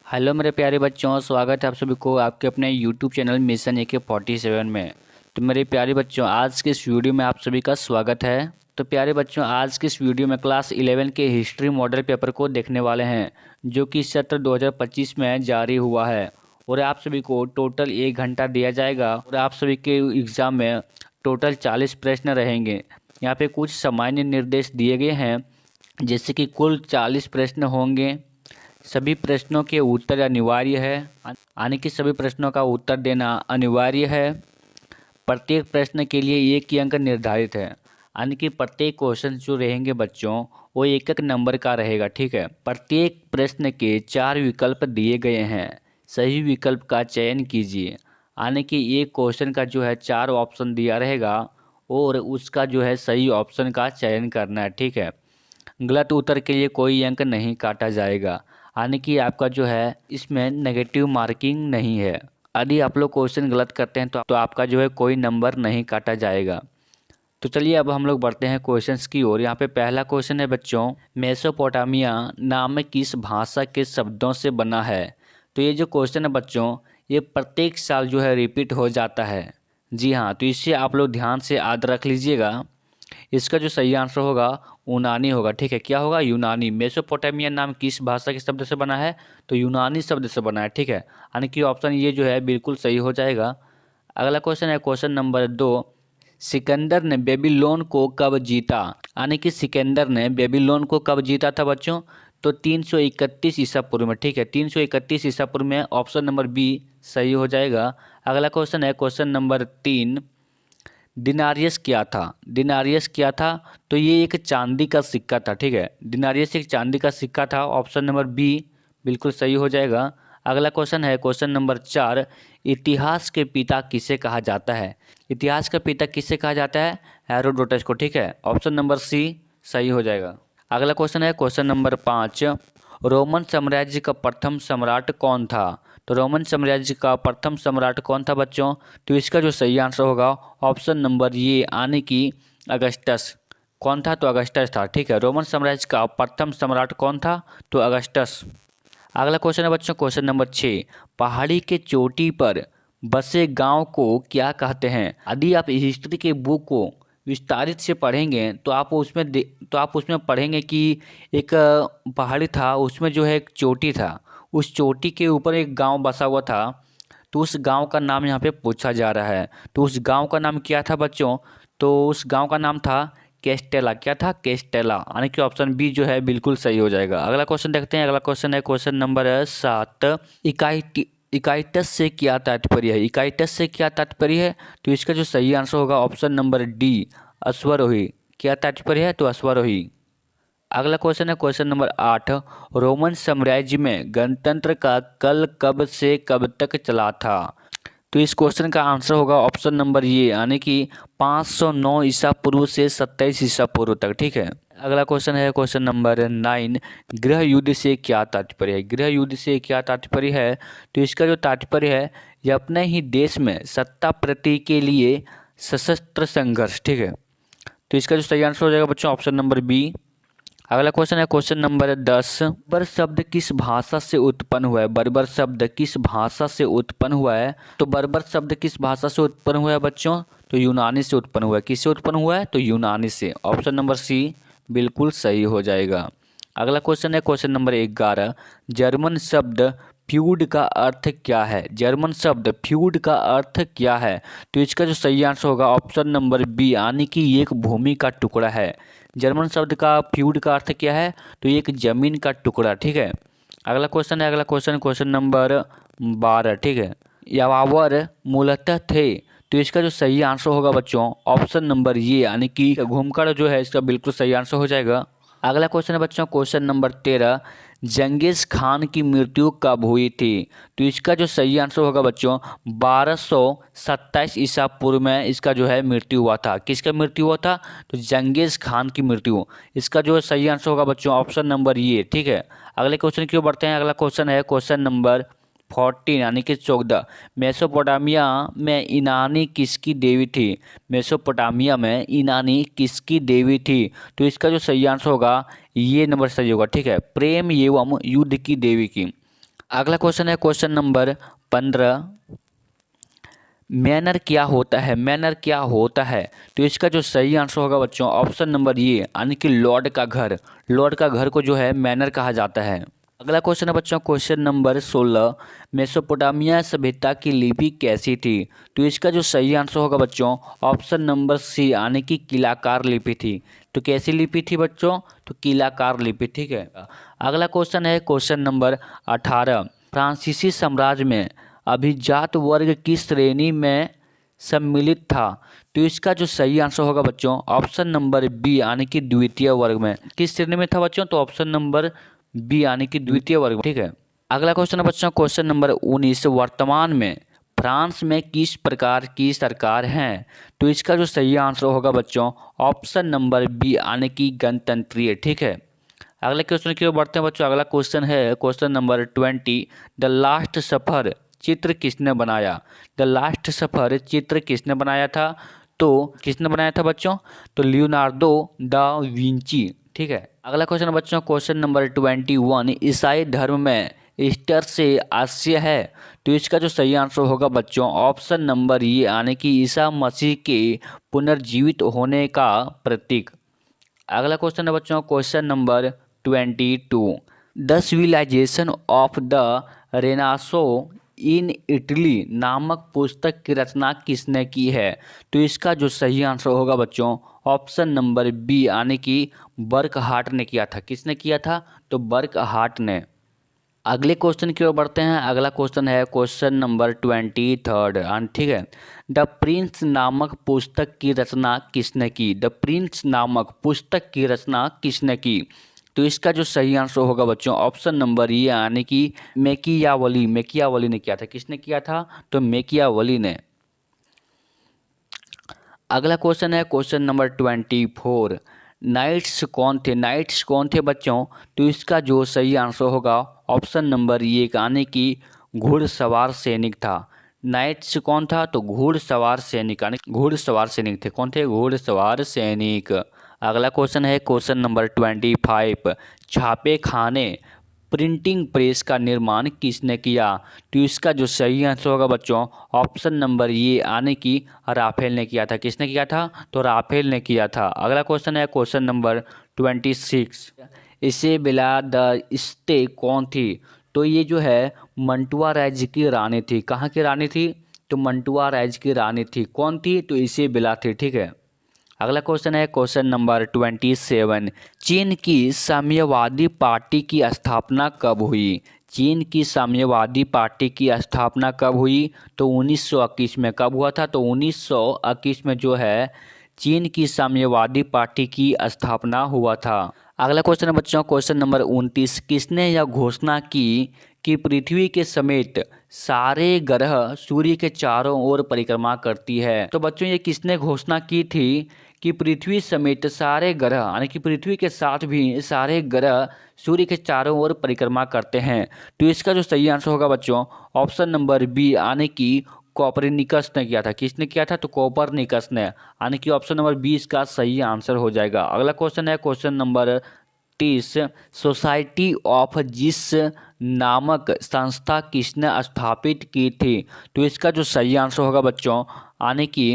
Hello मेरे प्यारे बच्चों, स्वागत है आप सभी को आपके अपने यूट्यूब चैनल मिशन AK47 में। तो मेरे प्यारे बच्चों, आज के इस वीडियो में आप सभी का स्वागत है। तो प्यारे बच्चों, आज के इस वीडियो में क्लास 11 के हिस्ट्री मॉडल पेपर को देखने वाले हैं, जो कि सत्र 2025 में जारी हुआ है। और आप सभी को टोटल 1 घंटा दिया जाएगा और आप सभी के एग्ज़ाम में टोटल 40 प्रश्न रहेंगे। यहाँ पे कुछ सामान्य निर्देश दिए गए हैं, जैसे कि कुल 40 प्रश्न होंगे। सभी प्रश्नों के उत्तर अनिवार्य है, यानी कि सभी प्रश्नों का उत्तर देना अनिवार्य है। प्रत्येक प्रश्न के लिए 1 अंक निर्धारित है, यानी कि प्रत्येक क्वेश्चन जो रहेंगे बच्चों, वो 1 नंबर का रहेगा। ठीक है। प्रत्येक प्रश्न के 4 विकल्प दिए गए हैं, सही विकल्प का चयन कीजिए। यानी कि एक क्वेश्चन का जो है 4 ऑप्शन दिया रहेगा और उसका जो है सही ऑप्शन का चयन करना है। ठीक है। गलत उत्तर के लिए कोई अंक नहीं काटा जाएगा, यानी कि आपका जो है इसमें नेगेटिव मार्किंग नहीं है। यदि आप लोग क्वेश्चन गलत करते हैं तो आपका जो है कोई नंबर नहीं काटा जाएगा। तो चलिए अब हम लोग बढ़ते हैं क्वेश्चंस की ओर। यहाँ पे पहला क्वेश्चन है बच्चों, मेसोपोटामिया नाम किस भाषा के शब्दों से बना है। तो ये जो क्वेश्चन है बच्चों, ये प्रत्येक साल जो है रिपीट हो जाता है। जी हाँ, तो इसे आप लोग ध्यान से याद रख लीजिएगा। इसका जो सही आंसर होगा यूनानी होगा। ठीक है। क्या होगा? यूनानी। मेसोपोटामिया नाम किस भाषा के शब्द से बना है? तो यूनानी शब्द से बना है। ठीक है। यानी कि ऑप्शन ये जो है बिल्कुल सही हो जाएगा। अगला क्वेश्चन है क्वेश्चन नंबर 2, सिकंदर ने बेबीलोन को कब जीता। यानी कि सिकंदर ने बेबीलोन को कब जीता था बच्चों? तो 331 ईसा पूर्व में। ठीक है। 331 ईसा पूर्व में, ऑप्शन नंबर बी सही हो जाएगा। अगला क्वेश्चन है क्वेश्चन नंबर 3, दिनारियस क्या था। दिनारियस क्या था? तो ये एक चांदी का सिक्का था। ठीक है। दिनारियस एक चांदी का सिक्का था, ऑप्शन नंबर बी बिल्कुल सही हो जाएगा। अगला क्वेश्चन है क्वेश्चन नंबर 4, इतिहास के पिता किसे कहा जाता है। इतिहास का पिता किसे कहा जाता है? हेरोडोटस को। ठीक है। ऑप्शन नंबर सी सही हो जाएगा। अगला क्वेश्चन है क्वेश्चन नंबर 5, रोमन साम्राज्य का प्रथम सम्राट कौन था। तो रोमन साम्राज्य का प्रथम सम्राट कौन था बच्चों? तो इसका जो सही आंसर होगा ऑप्शन नंबर ये, यानी कि अगस्टस। कौन था? तो अगस्टस था। ठीक है। रोमन साम्राज्य का प्रथम सम्राट कौन था? तो अगस्टस। अगला क्वेश्चन है बच्चों क्वेश्चन नंबर 6, पहाड़ी के चोटी पर बसे गांव को क्या कहते हैं। यदि आप हिस्ट्री के बुक को विस्तारित से पढ़ेंगे तो आप उसमें पढ़ेंगे कि एक पहाड़ी था, उसमें जो है एक चोटी था, उस चोटी के ऊपर एक गांव बसा हुआ था। तो उस गांव का नाम यहाँ पे पूछा जा रहा है। तो उस गांव का नाम क्या था बच्चों? तो उस गांव का नाम था केस्टेला। क्या था? केस्टेला। यानी कि ऑप्शन बी जो है बिल्कुल सही हो जाएगा। अगला क्वेश्चन देखते हैं। अगला क्वेश्चन है क्वेश्चन नंबर 7, इकाइटस से क्या तात्पर्य है। इकाइटस से क्या तात्पर्य है? तो इसका जो सही आंसर होगा ऑप्शन नंबर डी, अश्वरोही। क्या तात्पर्य है? तो अश्वरोही। अगला क्वेश्चन है क्वेश्चन नंबर 8, रोमन साम्राज्य में गणतंत्र का कल कब से कब तक चला था। तो इस क्वेश्चन का आंसर होगा ऑप्शन नंबर ये, यानी कि 509 ईसा पूर्व से 27 ईसा पूर्व तक। ठीक है। अगला क्वेश्चन है क्वेश्चन नंबर 9, गृह युद्ध से क्या तात्पर्य है। गृह युद्ध से क्या तात्पर्य है? तो इसका जो तात्पर्य है, यह अपने ही देश में सत्ता प्राप्ति के लिए सशस्त्र संघर्ष। ठीक है। तो इसका जो सही आंसर हो जाएगा बच्चों ऑप्शन नंबर बी। अगला क्वेश्चन है क्वेश्चन नंबर 10, बर्बर शब्द किस भाषा से उत्पन्न हुआ है। बर्बर शब्द किस भाषा से उत्पन्न हुआ है? तो बर्बर शब्द किस भाषा से उत्पन्न हुआ है बच्चों? तो यूनानी से उत्पन्न हुआ है। किससे उत्पन्न हुआ है? तो यूनानी से। ऑप्शन नंबर सी बिल्कुल सही हो जाएगा। अगला क्वेश्चन है क्वेश्चन नंबर 11, जर्मन शब्द फ्यूड का अर्थ क्या है। जर्मन शब्द फ्यूड का अर्थ क्या है? तो इसका जो सही आंसर होगा ऑप्शन नंबर बी, यानी कि ये एक भूमि का टुकड़ा है। जर्मन शब्द का फ्यूड का अर्थ क्या है? तो ये एक जमीन का टुकड़ा। ठीक है। अगला क्वेश्चन है अगला क्वेश्चन क्वेश्चन नंबर 12। ठीक है। यावावर मूलतः थे। तो इसका जो सही आंसर होगा बच्चों ऑप्शन नंबर ये, यानी कि घूमकर जो है इसका बिल्कुल सही आंसर हो जाएगा। अगला क्वेश्चन है बच्चों क्वेश्चन नंबर 13, जंगीज खान की मृत्यु कब हुई थी। तो इसका जो सही आंसर होगा बच्चों 1227 ईसा पूर्व में इसका जो है मृत्यु हुआ था। किसका मृत्यु हुआ था? तो जंगीज खान की मृत्यु। इसका जो सही आंसर होगा बच्चों ऑप्शन नंबर ये। ठीक है। अगले क्वेश्चन की ओर बढ़ते हैं। अगला क्वेश्चन है क्वेश्चन नंबर 14, यानी कि 14, मेसोपोटामिया में ईनानी किसकी देवी थी। मेसोपोटामिया में ईनानी किसकी देवी थी? तो इसका जो सही आंसर होगा ये नंबर सही होगा। ठीक है। प्रेम एवं युद्ध की देवी की। अगला क्वेश्चन है क्वेश्चन नंबर 15। मैनर क्या होता है? मैनर क्या होता है? तो इसका जो सही आंसर होगा बच्चों ऑप्शन नंबर ये, यानी कि लॉर्ड का घर। लॉर्ड का घर को जो है मैनर कहा जाता है। अगला क्वेश्चन है बच्चों क्वेश्चन नंबर 16। मेसोपोटामिया सभ्यता की लिपि कैसी थी? तो इसका जो सही आंसर होगा बच्चों ऑप्शन नंबर सी, यानी कि कीलाकार लिपि थी। तो कैसी लिपि थी बच्चों? तो कीलाकार लिपि, ठीक है। अगला क्वेश्चन है क्वेश्चन नंबर 18। फ्रांसीसी साम्राज्य में अभिजात वर्ग किस श्रेणी में सम्मिलित था? तो इसका जो सही आंसर होगा बच्चों ऑप्शन नंबर बी, यानी कि द्वितीय वर्ग में। किस श्रेणी में था बच्चों? तो ऑप्शन नंबर बी, यानी कि द्वितीय वर्ग में, ठीक है। अगला क्वेश्चन है बच्चों क्वेश्चन नंबर 19। वर्तमान में फ्रांस में किस प्रकार की सरकार है? तो इसका जो सही आंसर होगा बच्चों ऑप्शन नंबर बी, यानी कि गणतंत्रीय, ठीक है। अगले क्वेश्चन की ओर बढ़ते हैं बच्चों। अगला क्वेश्चन है क्वेश्चन नंबर 20। द लास्ट सफर चित्र किसने बनाया? द लास्ट सफर चित्र किसने बनाया था? तो किसने बनाया था बच्चों? तो लियोनार्डो दा विंची, ठीक है। अगला क्वेश्चन बच्चों क्वेश्चन नंबर 21। ईसाई धर्म में ईस्टर से आशय है? तो इसका जो सही आंसर होगा बच्चों ऑप्शन नंबर ये, यानी कि ईसा मसीह के पुनर्जीवित होने का प्रतीक। अगला क्वेश्चन है बच्चों question number 22। The civilization of the renaissance in Italy नामक पुस्तक की रचना किसने की है? तो इसका जो सही आंसर होगा बच्चों ऑप्शन नंबर बी, यानी कि बर्कहार्ट ने किया था। किसने किया था? तो बर्कहार्ट ने। अगले क्वेश्चन की ओर बढ़ते हैं। अगला क्वेश्चन है क्वेश्चन नंबर 23, ठीक है। द प्रिंस नामक पुस्तक की रचना किसने की? द प्रिंस नामक पुस्तक की रचना किसने की? तो इसका जो सही आंसर होगा बच्चों ऑप्शन नंबर ये, यानी कि मैकियावली। मैकियावली ने किया था। किसने किया था? तो मैकियावली ने। अगला क्वेश्चन है क्वेश्चन नंबर 24। नाइट्स कौन थे? नाइट्स कौन थे बच्चों? तो इसका जो सही आंसर होगा ऑप्शन नंबर ये, यानी कि घुड़सवार सैनिक था। नाइट्स कौन था? तो घुड़सवार सैनिक, यानी घुड़सवार सैनिक थे। कौन थे? घुड़सवार सैनिक। अगला क्वेश्चन है क्वेश्चन नंबर 25। छापे खाने प्रिंटिंग प्रेस का निर्माण किसने किया? तो इसका जो सही आंसर होगा बच्चों ऑप्शन नंबर ये, यानी कि राफेल ने किया था। किसने किया था? तो राफेल ने किया था। अगला क्वेश्चन है क्वेश्चन नंबर 26। इसेबेला द स्टे कौन थी? तो ये जो है मंटुआ राज्य की रानी थी। कहाँ की रानी थी? तो मंटुआ राज्य की रानी थी। कौन थी? तो इसेबेला थी, ठीक है। अगला क्वेश्चन है क्वेश्चन नंबर 27। चीन की साम्यवादी पार्टी की स्थापना कब हुई? चीन की साम्यवादी पार्टी की स्थापना कब हुई? तो 1921 में। कब हुआ था? तो 1921 में जो है चीन की साम्यवादी पार्टी की स्थापना हुआ था। अगला क्वेश्चन है बच्चों क्वेश्चन नंबर 29। किसने यह घोषणा की कि पृथ्वी के समेत सारे ग्रह सूर्य के चारों ओर परिक्रमा करती है? तो बच्चों ये किसने घोषणा की थी कि पृथ्वी समेत सारे ग्रह, यानी कि पृथ्वी के साथ भी सारे ग्रह सूर्य के चारों ओर परिक्रमा करते हैं? तो इसका जो सही आंसर होगा बच्चों ऑप्शन नंबर बी, यानी कि कोपरनिकस ने किया था। किसने किया था? तो कोपरनिकस ने, यानी कि ऑप्शन नंबर 20 का सही आंसर हो जाएगा। अगला क्वेश्चन है क्वेश्चन नंबर 30। सोसाइटी ऑफ जिस नामक संस्था किसने स्थापित की थी? तो इसका जो सही आंसर होगा बच्चों, यानी कि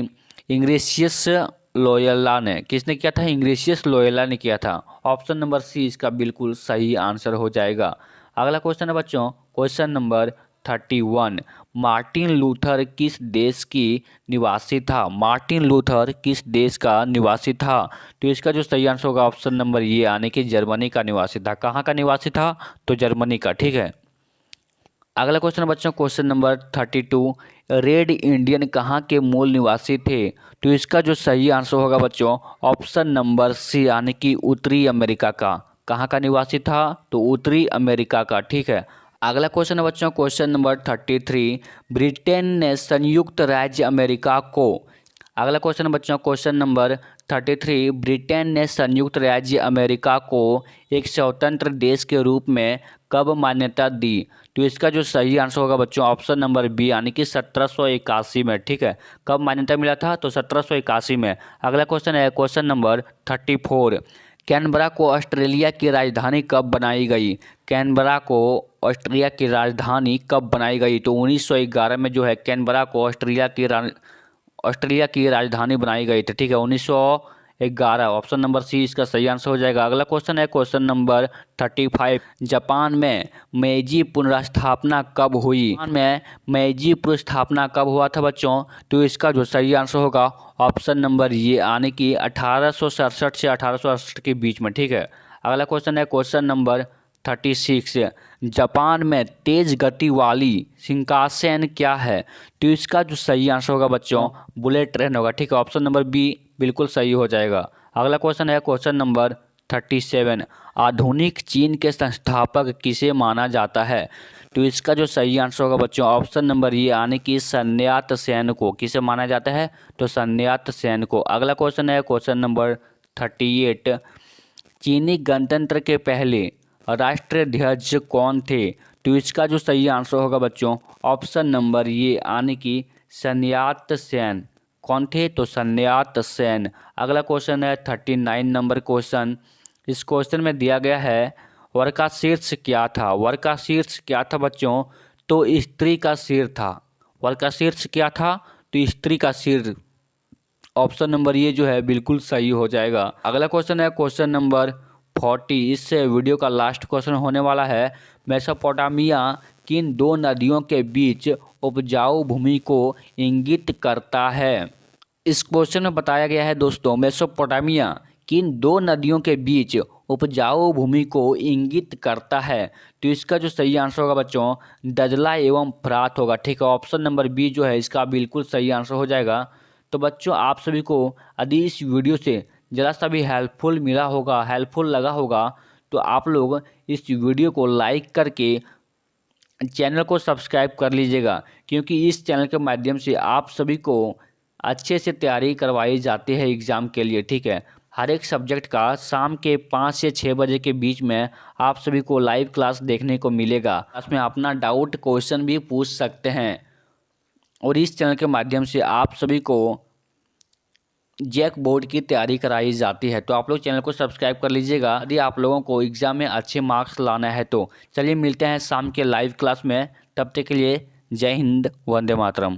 इंग्रेशियस लोयला ने। किसने किया था? इंग्रेशियस लोयला ने किया था। ऑप्शन नंबर सी इसका बिल्कुल सही आंसर हो जाएगा। अगला क्वेश्चन है बच्चों क्वेश्चन नंबर 31। मार्टिन लूथर किस देश की निवासी था? मार्टिन लूथर किस देश का निवासी था? तो इसका जो सही आंसर होगा ऑप्शन नंबर ये, यानी कि जर्मनी का निवासी था। कहाँ का निवासी था? तो जर्मनी का, ठीक है। अगला क्वेश्चन बच्चों क्वेश्चन नंबर 32। रेड इंडियन कहाँ के मूल निवासी थे? तो इसका जो सही आंसर होगा बच्चों ऑप्शन नंबर सी, यानी कि उत्तरी अमेरिका का। कहाँ का निवासी था? तो उत्तरी अमेरिका का, ठीक है। अगला क्वेश्चन है बच्चों क्वेश्चन नंबर 33। ब्रिटेन ने संयुक्त राज्य अमेरिका को। अगला क्वेश्चन बच्चों क्वेश्चन नंबर 33। ब्रिटेन ने संयुक्त राज्य अमेरिका को एक स्वतंत्र देश के रूप में कब मान्यता दी? तो इसका जो सही आंसर होगा बच्चों ऑप्शन नंबर बी, यानी कि 1781 में, ठीक है। कब मान्यता मिला था? तो 1781 में। अगला क्वेश्चन है क्वेश्चन नंबर 34। कैनबरा को ऑस्ट्रेलिया की राजधानी कब बनाई गई? कैनबरा को ऑस्ट्रेलिया की राजधानी कब बनाई गई? तो 1911 में जो है कैनबरा को ऑस्ट्रेलिया की राजधानी बनाई गई थी। ठीक है, 1911, ऑप्शन नंबर सी इसका सही आंसर हो जाएगा। अगला क्वेश्चन है क्वेश्चन नंबर 35। जापान में मेइजी पुनर्स्थापना कब हुई? जापान में मेइजी पुनर्स्थापना कब हुआ था बच्चों? तो इसका जो सही आंसर होगा ऑप्शन नंबर ये, आने की 1867 से 1868 के बीच में। ठीक है, अगला क्वेश्चन है क्वेश्चन नंबर 36। जापान में तेज गति वाली शिंकानसेन क्या है? तो इसका जो सही आंसर होगा बच्चों बुलेट ट्रेन होगा। ठीक है, ऑप्शन नंबर बी बिल्कुल सही हो जाएगा। अगला क्वेश्चन है क्वेश्चन नंबर 37। आधुनिक चीन के संस्थापक किसे माना जाता है? तो इसका जो सही आंसर होगा बच्चों ऑप्शन नंबर ये, आने की sun यat-sen को। किसे माना जाता है? तो sun यat-sen को। अगला क्वेश्चन है क्वेश्चन नंबर 38। चीनी गणतंत्र के पहले राष्ट्राध्यक्ष कौन थे? तो इसका जो सही आंसर होगा बच्चों ऑप्शन नंबर ये, आने की sun yat-sen। कौन थे? तो sun yat-sen। अगला क्वेश्चन है 39 नंबर क्वेश्चन। इस क्वेश्चन में दिया गया है वर का शीर्ष क्या था? वर का शीर्ष क्या था बच्चों? तो स्त्री का सिर था। वर का शीर्ष क्या था? तो स्त्री का सिर। ऑप्शन नंबर ये जो है बिल्कुल सही हो जाएगा। अगला क्वेश्चन है क्वेश्चन नंबर 40। इससे वीडियो का लास्ट क्वेश्चन होने वाला है। मेसोपोटामिया किन दो नदियों के बीच उपजाऊ भूमि को इंगित करता है? इस क्वेश्चन में बताया गया है दोस्तों मेसोपोटामिया किन दो नदियों के बीच उपजाऊ भूमि को इंगित करता है? तो इसका जो सही आंसर होगा बच्चों दजला एवं फरात होगा। ठीक है, ऑप्शन नंबर बी जो है इसका बिल्कुल सही आंसर हो जाएगा। तो बच्चों आप सभी को यदि इस वीडियो से ज़रा सा भी हेल्पफुल मिला होगा, हेल्पफुल लगा होगा, तो आप लोग इस वीडियो को लाइक करके चैनल को सब्सक्राइब कर लीजिएगा, क्योंकि इस चैनल के माध्यम से आप सभी को अच्छे से तैयारी करवाई जाती है एग्ज़ाम के लिए। ठीक है, हर एक सब्जेक्ट का शाम के 5 से 6 बजे के बीच में आप सभी को लाइव क्लास देखने को मिलेगा। उसमें अपना डाउट क्वेश्चन भी पूछ सकते हैं और इस चैनल के माध्यम से आप सभी को जैक बोर्ड की तैयारी कराई जाती है। तो आप लोग चैनल को सब्सक्राइब कर लीजिएगा यदि आप लोगों को एग्ज़ाम में अच्छे मार्क्स लाना है तो। चलिए मिलते हैं शाम के लाइव क्लास में, तब तक के लिए जय हिंद, वंदे मातरम।